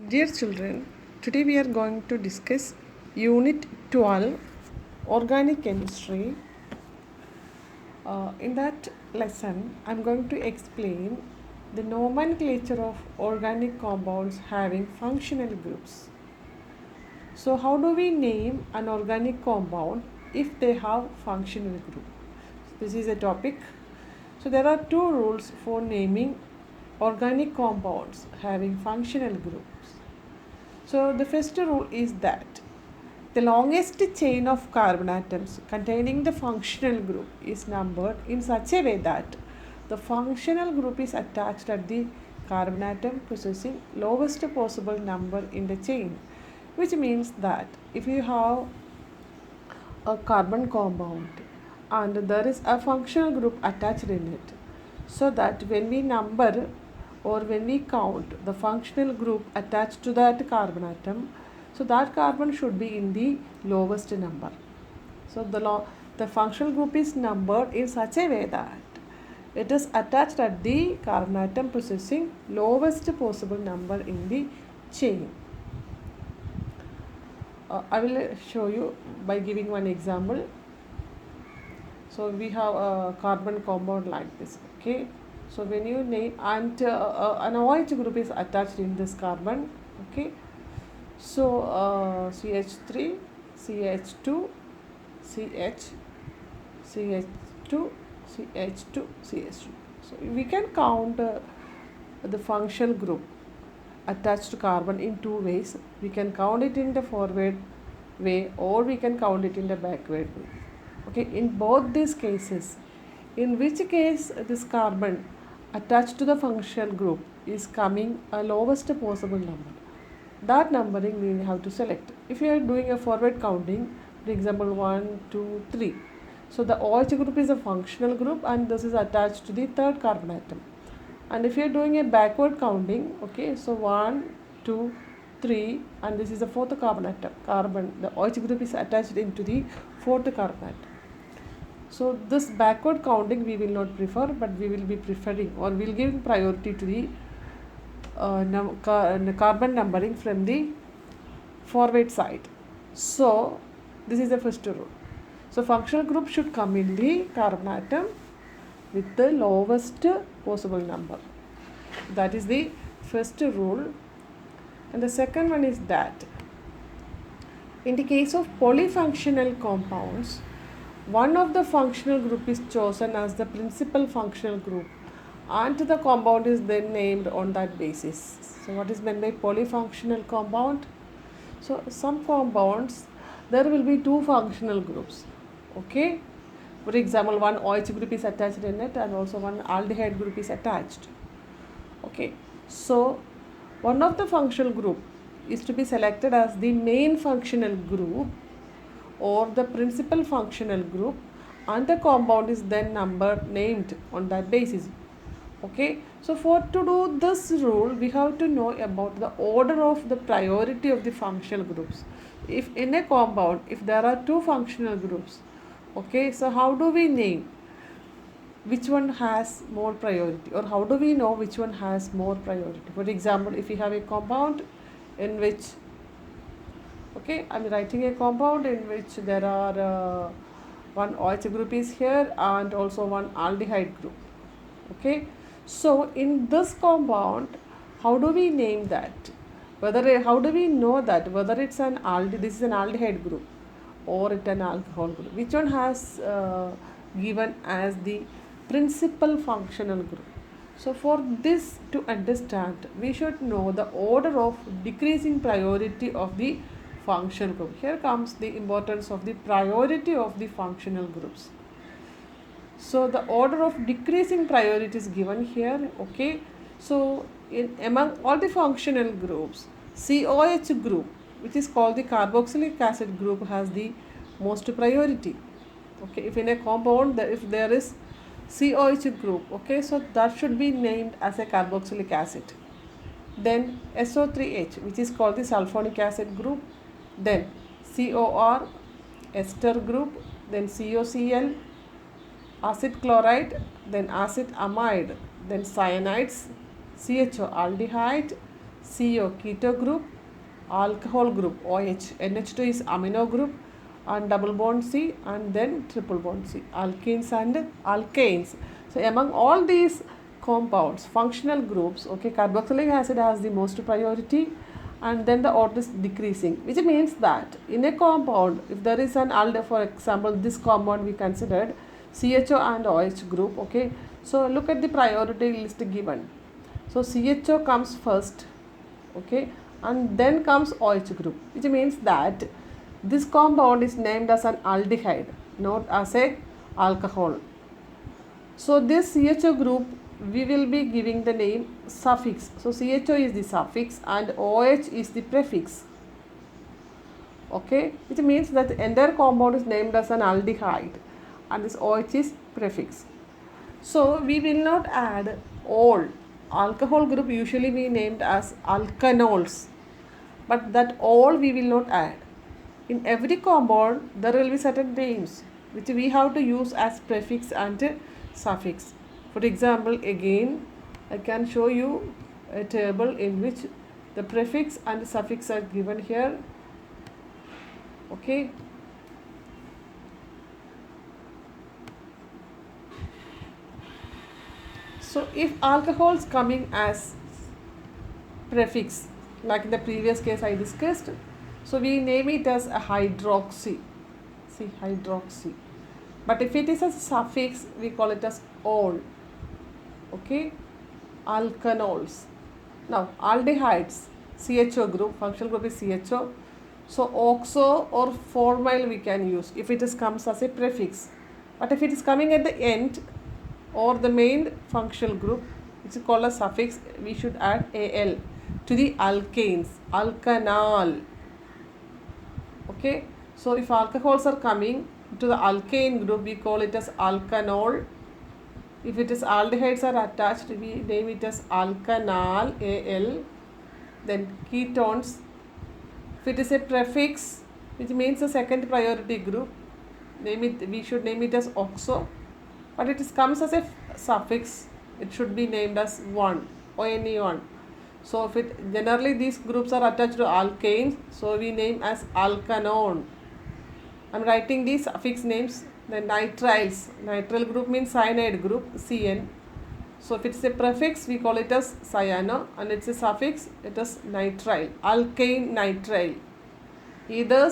Dear children, today we are going to discuss Unit 12 Organic Chemistry. In that lesson, I am going to explain the nomenclature of organic compounds having functional groups. So, how do we name an organic compound if they have functional group? This is a topic. So, there are two rules for naming organic compounds having functional groups. So the first rule is that the longest chain of carbon atoms containing the functional group is numbered in such a way that the functional group is attached at the carbon atom possessing lowest possible number in the chain, which means that if you have a carbon compound and there is a functional group attached in it, so that when we number or when we count the functional group attached to that carbon atom, so that carbon should be in the lowest number. So the functional group is numbered in such a way that it is attached at the carbon atom possessing lowest possible number in the chain. I will show you by giving one example. So we have a carbon compound like this, okay. So when you name and an OH group is attached in this carbon, okay. So CH3, CH2, CH, CH2, CH2, CH2. So we can count the functional group attached to carbon in two ways. We can count it in the forward way or we can count it in the backward way. Okay, in both these cases, in which case this carbon attached to the functional group is coming a lowest possible number, that numbering we have to select. If you are doing a forward counting, for example 1, 2, 3, so the OH group is a functional group and this is attached to the third carbon atom. And if you are doing a backward counting, okay, so 1, 2, 3 and this is the fourth carbon atom, the OH group is attached into the fourth carbon atom. So this backward counting we will not prefer, but we will be preferring or we will give priority to the carbon numbering from the forward side. So this is the first rule. So functional group should come in the carbon atom with the lowest possible number. That is the first rule. And the second one is that in the case of polyfunctional compounds, one of the functional group is chosen as the principal functional group and the compound is then named on that basis. So what is meant by polyfunctional compound? So some compounds there will be two functional groups, okay. For example, one OH group is attached in it and also one aldehyde group is attached, okay. So one of the functional group is to be selected as the main functional group or the principal functional group and the compound is then named on that basis, okay. So for to do this rule we have to know about the order of the priority of the functional groups. If in a compound if there are two functional groups, okay, so how do we name which one has more priority or how do we know which one has more priority? For example, if we have a compound in which, okay, I am writing a compound in which there are one OH group is here and also one aldehyde group, okay. So in this compound, how do we name that? How do we know that whether it's this is an aldehyde group or it's an alcohol group? Which one has given as the principal functional group? So for this to understand, we should know the order of decreasing priority of the functional group. Here comes the importance of the priority of the functional groups. So the order of decreasing priority is given here, okay. So among all the functional groups, COH group, which is called the carboxylic acid group, has the most priority, okay. If in a compound if there is COH group, okay, so that should be named as a carboxylic acid. Then SO3H, which is called the sulfonic acid group, then COR ester group, then COCl acid chloride, then acid amide, then cyanides, CHO aldehyde, CO keto group, alcohol group OH, NH2 is amino group, and double bond C, and then triple bond C, alkenes and alkanes. So among all these compounds, functional groups, okay, carboxylic acid has the most priority, and then the order is decreasing, which means that in a compound, if there is an aldehyde, for example, this compound we considered CHO and OH group, okay, so look at the priority list given. So CHO comes first, okay, and then comes OH group, which means that this compound is named as an aldehyde, not as a alcohol. So this CHO group, we will be giving the name suffix. So CHO is the suffix and OH is the prefix. Okay, which means that the entire compound is named as an aldehyde and this OH is prefix. So we will not add all. Alcohol group usually we named as alkanols, but that all we will not add. In every compound there will be certain names which we have to use as prefix and suffix. For example, again I can show you a table in which the prefix and the suffix are given here. Okay. So if alcohol is coming as prefix, like in the previous case I discussed, so we name it as a hydroxy. See, hydroxy. But if it is a suffix, we call it as ol. Okay, alkanols. Now aldehydes, CHO group, functional group is CHO. So oxo or formyl we can use if it is comes as a prefix. But if it is coming at the end or the main functional group, which is called a suffix, we should add al to the alkanes, alkanal. Okay, so if alcohols are coming to the alkane group, we call it as alkanol. If it is aldehydes are attached, we name it as alkanal, Al. Then ketones, if it is a prefix, which means a second priority group, we should name it as oxo. But it comes as a suffix, it should be named as 1, one. So if it generally these groups are attached to alkanes, so we name as alkanone. I am writing these suffix names. Then nitriles, nitrile group means cyanide group, CN. So if it's a prefix, we call it as cyano, and it's a suffix, it is nitrile, alkane nitrile. Either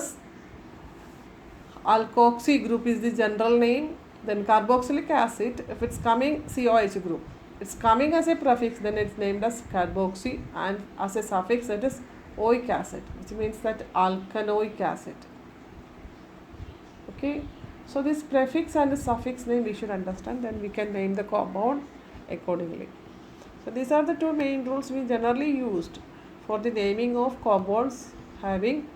alkoxy group is the general name. Then carboxylic acid, if it's coming COH group, it's coming as a prefix, then it's named as carboxy, and as a suffix it is oic acid, which means that alkanoic acid. Okay, so this prefix and the suffix name we should understand, then we can name the compound accordingly. So these are the two main rules we generally used for the naming of compounds having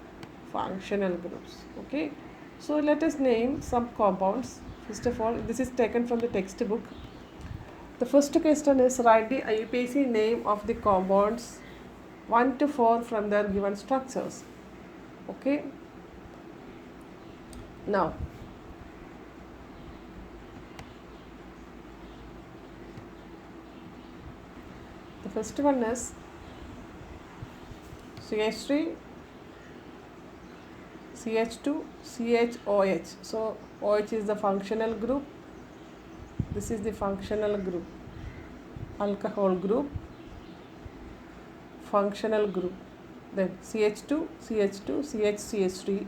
functional groups. Okay, so let us name some compounds. First of all, this is taken from the textbook. The first question is write the IUPAC name of the compounds 1 to 4 from their given structures. Okay. Now, the first one is CH3, CH2, CHOH. So OH is the functional group. This is the functional group. Alcohol group, functional group. Then CH2, CH2, CH3.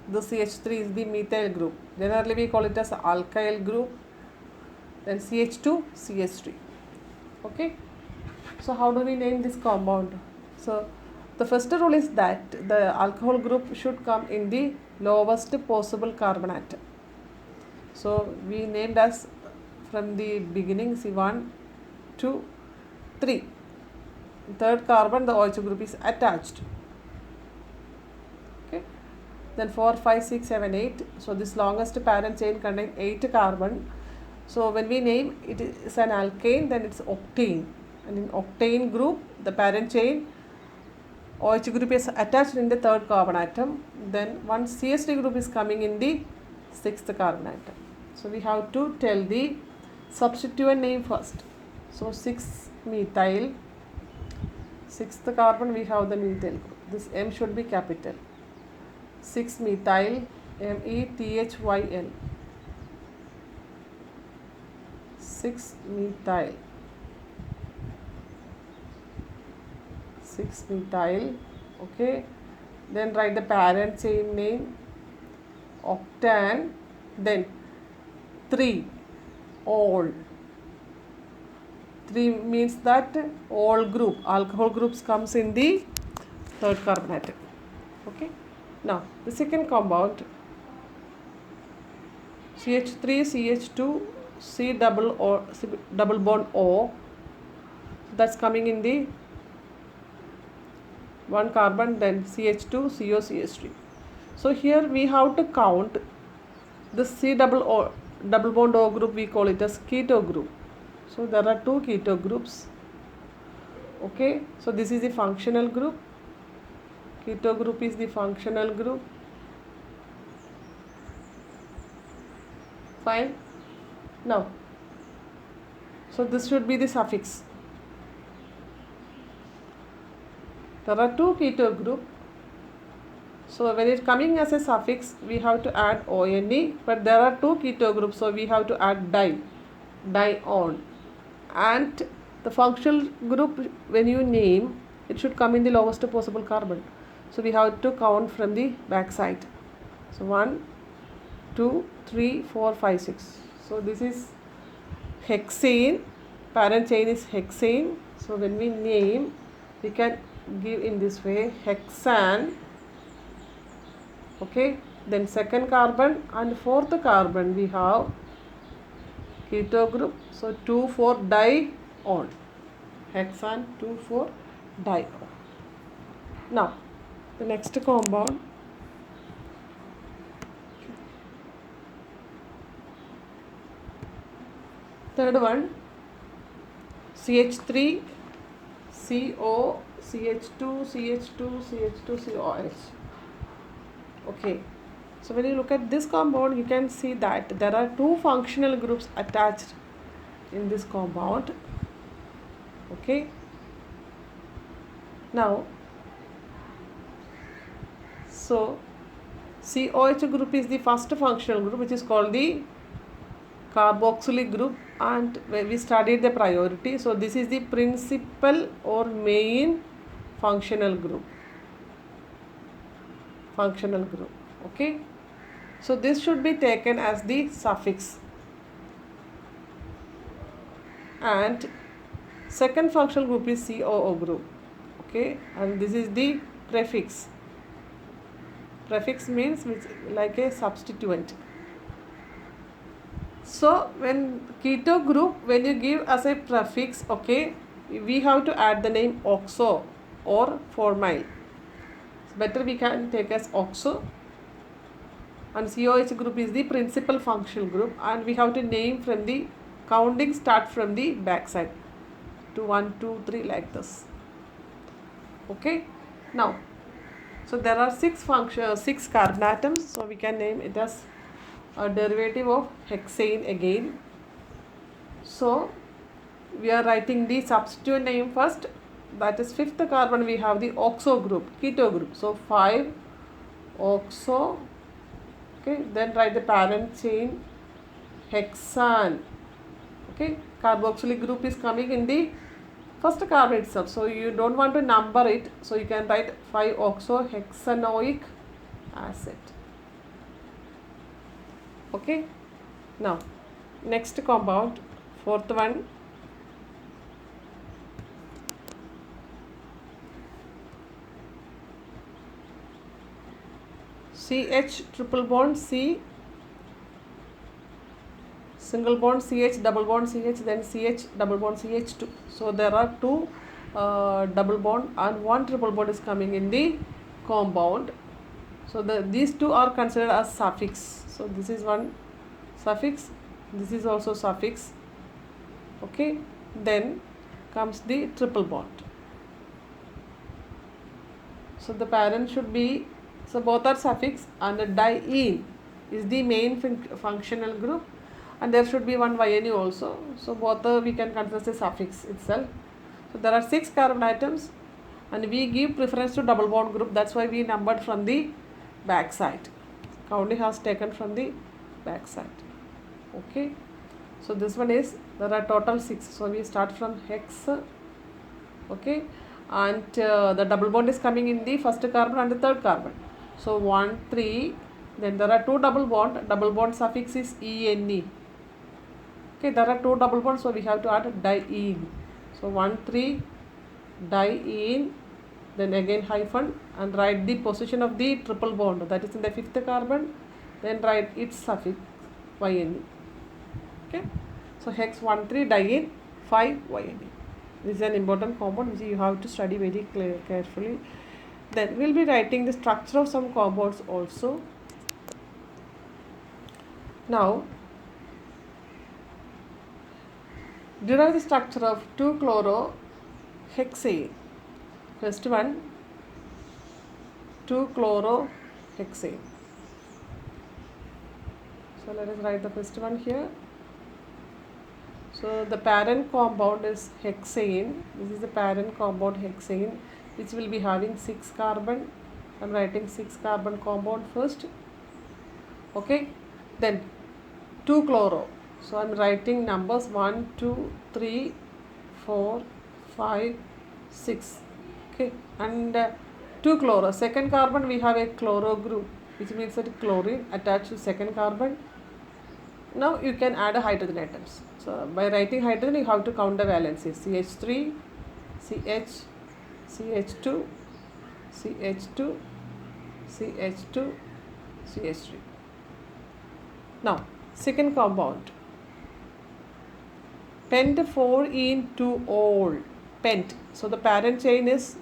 The CH3 is the methyl group. Generally we call it as alkyl group. Then CH2, CH3. Okay. So how do we name this compound? So the first rule is that the alcohol group should come in the lowest possible carbon atom. So we named as from the beginning C1, 2, 3. Third carbon, the OH group is attached. Okay. Then 4, 5, 6, 7, 8. So this longest parent chain contains 8 carbon. So when we name it is an alkane, then it's octane. And in octane group, the parent chain OH group is attached in the third carbon atom. Then one CH3 group is coming in the sixth carbon atom. So we have to tell the substituent name first. So 6-methyl Sixth carbon we have the methyl group. This M should be capital. 6-methyl, methyl. 6-methyl. 6-methyl. Okay. Then write the parent chain name. Octan. Then 3. All. 3 means that all group, alcohol groups comes in the third carbon atom. Okay. Now the second compound, CH3, CH2, C double bond O, that's coming in the one carbon, then CH2, CO, CH3. So here we have to count the C double bond O group, we call it as keto group. So there are 2 keto groups. Okay, so this is the functional group. Keto group is the functional group. Fine. Now, so this should be the suffix. There are 2 keto group. So when it's coming as a suffix, we have to add ONE, but there are 2 keto groups, so we have to add dione. And the functional group, when you name, it should come in the lowest possible carbon. So we have to count from the back side. So 1, 2, 3, 4, 5, 6. So this is hexane. Parent chain is hexane. So when we name, we can give in this way, hexane. Okay. Then second carbon and fourth carbon we have keto group. So 2,4-dione. Hexane 2,4-dione. Now the next compound, third one, CH3, CO, CH2, CH2, CH2, COH. Okay. So when you look at this compound, you can see that there are 2 functional groups attached in this compound. Okay. Now, so COH group is the first functional group, which is called the carboxylic group, and we studied the priority. So this is the principal or main functional group. Okay. So this should be taken as the suffix. And second functional group is COO group. Okay. And this is the prefix. Prefix means which like a substituent. So when keto group, when you give as a prefix, okay, we have to add the name oxo or formyl. Better we can take as oxo. And COH group is the principal functional group, and we have to name from the counting, start from the back side to 1, 2, 3 like this. Okay. Now, so there are 6 carbon atoms, so we can name it as a derivative of hexane again. So we are writing the substituent name first. That is 5th carbon, we have the oxo group, keto group. So 5-oxo. Okay, then write the parent chain hexane. Okay, carboxylic group is coming in the first carbon itself. So you don't want to number it. So you can write 5-oxohexanoic acid. Okay. Now, next compound, fourth one, CH triple bond C, single bond CH, double bond CH, then CH double bond CH2. So there are 2 double bond and 1 triple bond is coming in the compound. So these 2 are considered as suffix. So this is one suffix, this is also suffix. Okay, then comes the triple bond. So the parent should be, so both are suffix, and the diene is the main functional group, and there should be one YNE also. So both we can consider as a suffix itself. So there are 6 carbon atoms. and we give preference to double bond group. That's why we numbered from the back side. Counting has taken from the back side. Okay, so this one is, there are total 6, so we start from hex. Okay, and the double bond is coming in the first carbon and the third carbon. So 1 3, then there are 2 double bond suffix is ene. Okay, there are 2 double bonds, so we have to add diene. So 1 3 diene, then again hyphen, and write the position of the triple bond, that is in the 5th carbon, then write its suffix yne. Okay, so hex 1 3 diene 5 yne. This is an important compound which you have to study very carefully. Then we will be writing the structure of some compounds also. Now derive the structure of 2-chlorohexane. First one, 2-chlorohexane. So let us write the first one here. So the parent compound is hexane. This is the parent compound hexane, which will be having 6 carbon. I am writing 6 carbon compound first. Okay, then 2-chloro. So I am writing numbers 1 2 3 4 5 6. Okay, and 2-chloro. Second carbon we have a chloro group, which means that chlorine attached to second carbon. Now you can add a hydrogen atoms. So by writing hydrogen, you have to count the valencies: CH3, CH, CH2, CH2, CH2, CH3. Now second compound, pent 4-ene-2-ol, pent. So the parent chain is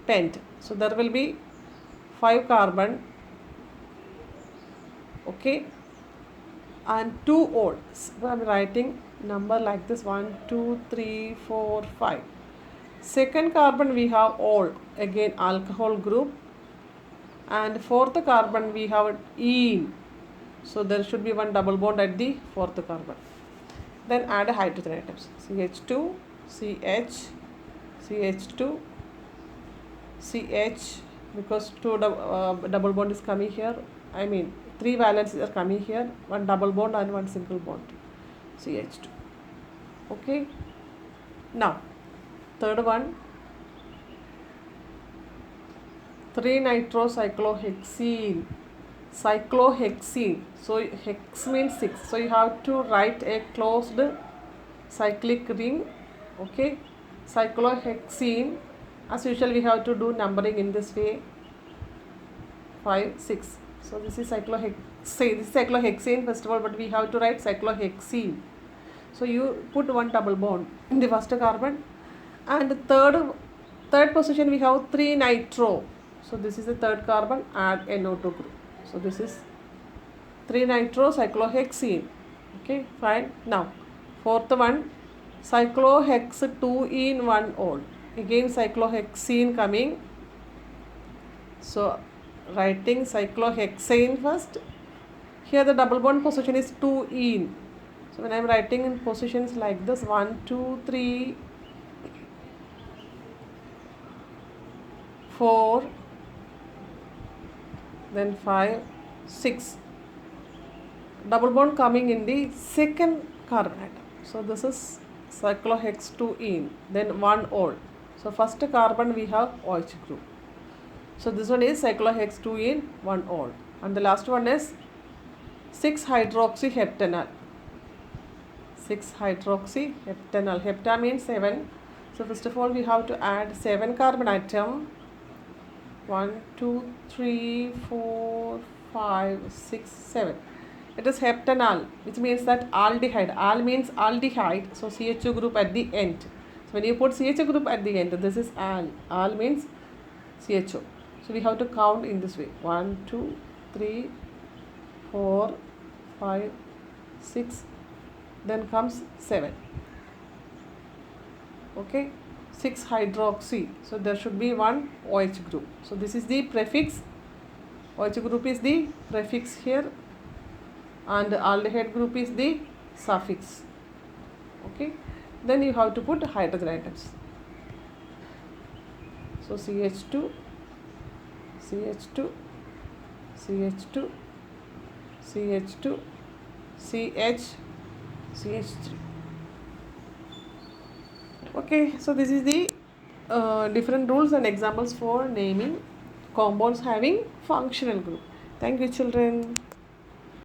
pent. So there will be 5 carbon. Okay, and 2-ol. So I am writing number like this: 1 2 3 4 5. Second carbon we have ol, again alcohol group, and fourth carbon we have ene. So there should be one double bond at the fourth carbon. Then add hydrogen atoms: CH2, CH, CH2, CH, because 2 double bond is coming here. I mean 3 valences are coming here, one double bond and one single bond, CH2. Okay, now third one, 3-nitrocyclohexene. Cyclohexene. So hex means 6. So you have to write a closed cyclic ring. Okay, cyclohexene. As usual, we have to do numbering in this way: 5 6. So this is cyclohexane. This is cyclohexane first of all, but we have to write cyclohexene. So you put one double bond in the first carbon, and third position we have 3-nitro. So this is the third carbon, add NO2 group. So this is 3-nitrocyclohexene. Okay, fine. Now fourth one, cyclohex 2-ene-1-ol. Again cyclohexene coming. So writing cyclohexane first. Here the double bond position is 2-ene. So when I am writing in positions like this: 1 2 3 4, then 5 6. Double bond coming in the second carbon atom. So this is cyclohex 2-ene, then 1-ol. So first carbon we have OH group. So this one is cyclohex 2-ene 1-ol, and the last one is 6-hydroxyheptanal. 6-hydroxyheptanal. Hepta means 7. So first of all we have to add 7 carbon atom. 1 2 3 4 5 6 7. It is heptanal, which means that aldehyde. Al means aldehyde, so CH2 group at the end. So when you put CH2 group at the end, this is al. Al means CHO. So we have to count in this way: 1 2 3 4 5 6, then comes 7. Okay, 6-hydroxy. So there should be one OH group. So this is the prefix. OH group is the prefix here, and aldehyde group is the suffix. Okay, then you have to put hydrogen atoms. So CH2, CH2, CH2, CH2, CH, CH3. Okay, so this is the different rules and examples for naming compounds having functional group. Thank you, children.